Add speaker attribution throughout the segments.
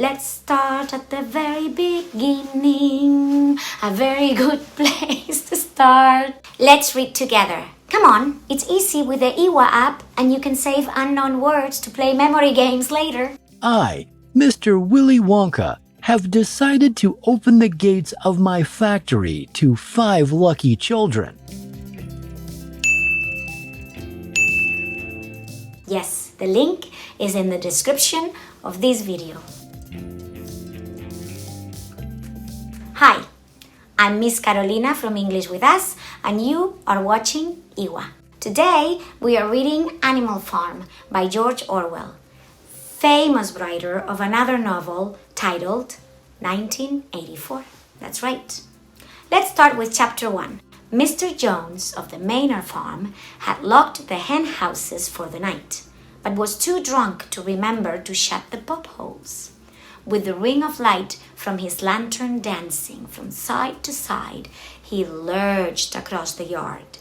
Speaker 1: Let's start at the very beginning. A very good place to start. Let's read together. Come on, it's easy with the Iwa app and you can save unknown words to play memory games later.
Speaker 2: I, Mr. Willy Wonka, have decided to open the gates of my factory to 5 lucky children.
Speaker 1: Yes, the link is in the description of this video. Hi, I'm Ms. Carolina from English with Us, and you are watching Iwa. Today, we are reading Animal Farm by George Orwell, famous writer of another novel titled 1984. That's right. Let's start with chapter 1. Mr. Jones of the Manor Farm had locked the hen houses for the night, but was too drunk to remember to shut the potholes. With the ring of light from his lantern dancing from side to side, he lurched across the yard,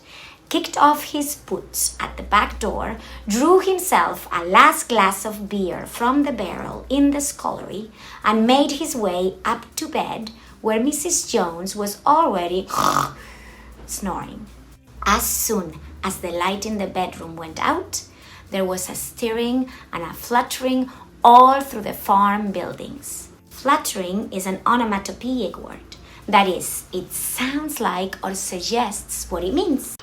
Speaker 1: kicked off his boots at the back door, drew himself a last glass of beer from the barrel in the scullery, and made his way up to bed, where Mrs. Jones was already snoring. As soon as the light in the bedroom went out, there was a stirring and a fluttering all through the farm buildings. Fluttering is an onomatopoeic word. That is, it sounds like or suggests what it means.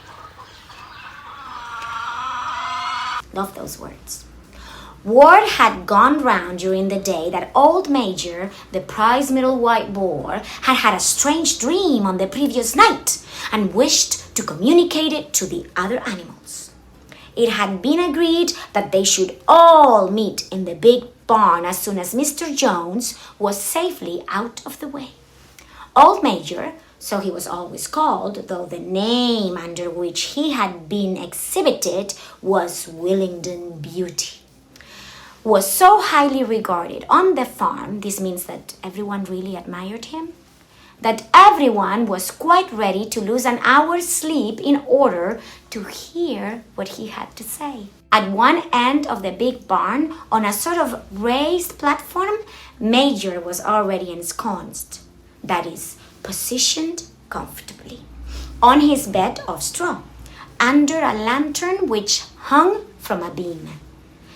Speaker 1: Love those words. Word had gone round during the day that old Major, the prize middle white boar, had had a strange dream on the previous night and wished to communicate it to the other animals. It had been agreed that they should all meet in the big barn as soon as Mr. Jones was safely out of the way. Old Major, so he was always called, though the name under which he had been exhibited was Willingdon Beauty, was so highly regarded on the farm, this means that everyone really admired him, that everyone was quite ready to lose an hour's sleep in order to hear what he had to say. At one end of the big barn, on a sort of raised platform, Major was already ensconced, that is, positioned comfortably, on his bed of straw, under a lantern which hung from a beam.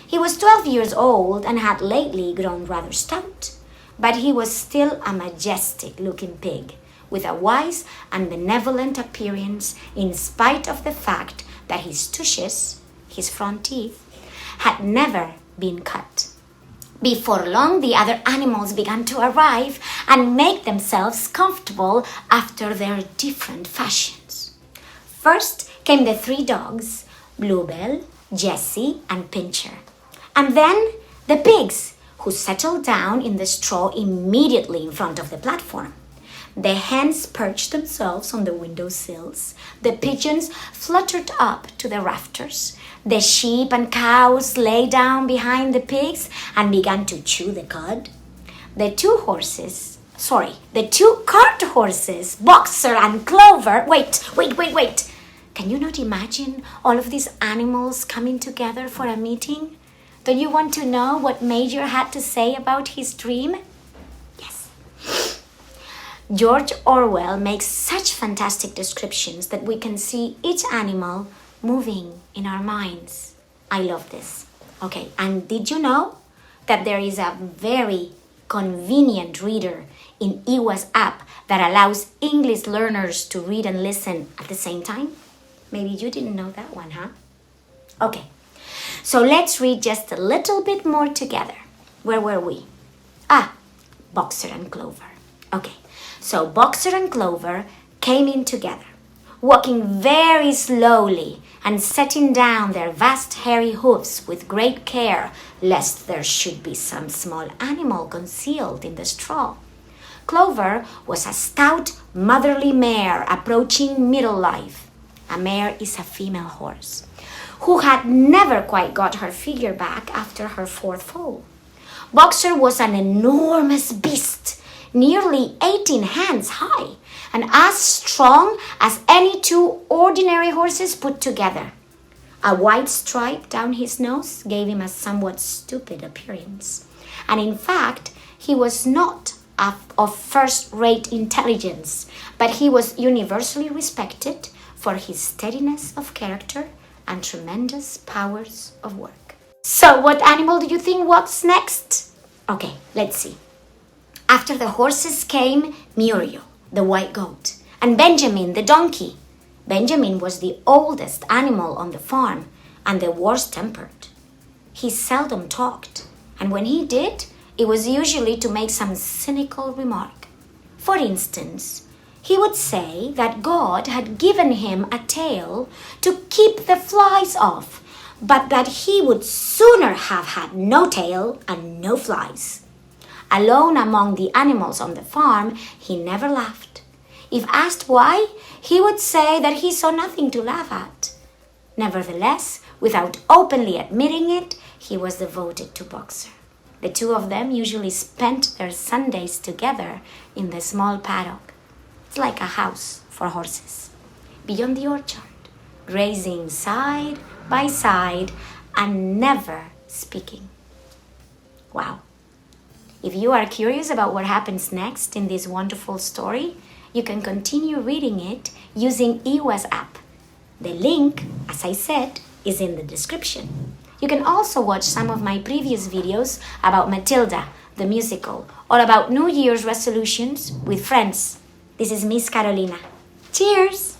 Speaker 1: He was 12 years old and had lately grown rather stout, but he was still a majestic-looking pig, with a wise and benevolent appearance in spite of the fact that his tushes, his front teeth, had never been cut. Before long, the other animals began to arrive and make themselves comfortable after their different fashions. First came the 3 dogs, Bluebell, Jessie, and Pincher, and then the pigs, who settled down in the straw immediately in front of the platform. The hens perched themselves on the window sills. The pigeons fluttered up to the rafters. The sheep and cows lay down behind the pigs and began to chew the cud. The 2 cart horses, Boxer and Clover. Wait. Can you not imagine all of these animals coming together for a meeting? Don't you want to know what Major had to say about his dream? Yes. George Orwell makes such fantastic descriptions that we can see each animal moving in our minds. I love this. Okay, and did you know that there is a very convenient reader in Iwa's app that allows English learners to read and listen at the same time? Maybe you didn't know that one, huh? Okay. So let's read just a little bit more together. Where were we? Boxer and Clover. Okay, so Boxer and Clover came in together, walking very slowly and setting down their vast hairy hoofs with great care, lest there should be some small animal concealed in the straw. Clover was a stout, motherly mare approaching middle life. A mare is a female horse, who had never quite got her figure back after her 4th foal. Boxer was an enormous beast, nearly 18 hands high, and as strong as any 2 ordinary horses put together. A white stripe down his nose gave him a somewhat stupid appearance, and in fact, he was not of first-rate intelligence, but he was universally respected for his steadiness of character and tremendous powers of work. So what animal do you think was next? Okay, let's see. After the horses came Muriel, the white goat, and Benjamin, the donkey. Benjamin was the oldest animal on the farm and the worst-tempered. He seldom talked, and when he did, it was usually to make some cynical remark. For instance, he would say that God had given him a tail to keep the flies off, but that he would sooner have had no tail and no flies. Alone among the animals on the farm, he never laughed. If asked why, he would say that he saw nothing to laugh at. Nevertheless, without openly admitting it, he was devoted to Boxer. The two of them usually spent their Sundays together in the small paddock. It's like a house for horses, beyond the orchard, grazing side by side and never speaking. Wow. If you are curious about what happens next in this wonderful story, you can continue reading it using Iwa's app. The link, as I said, is in the description. You can also watch some of my previous videos about Matilda, the musical, or about New Year's resolutions with friends. This is Miss Carolina. Cheers!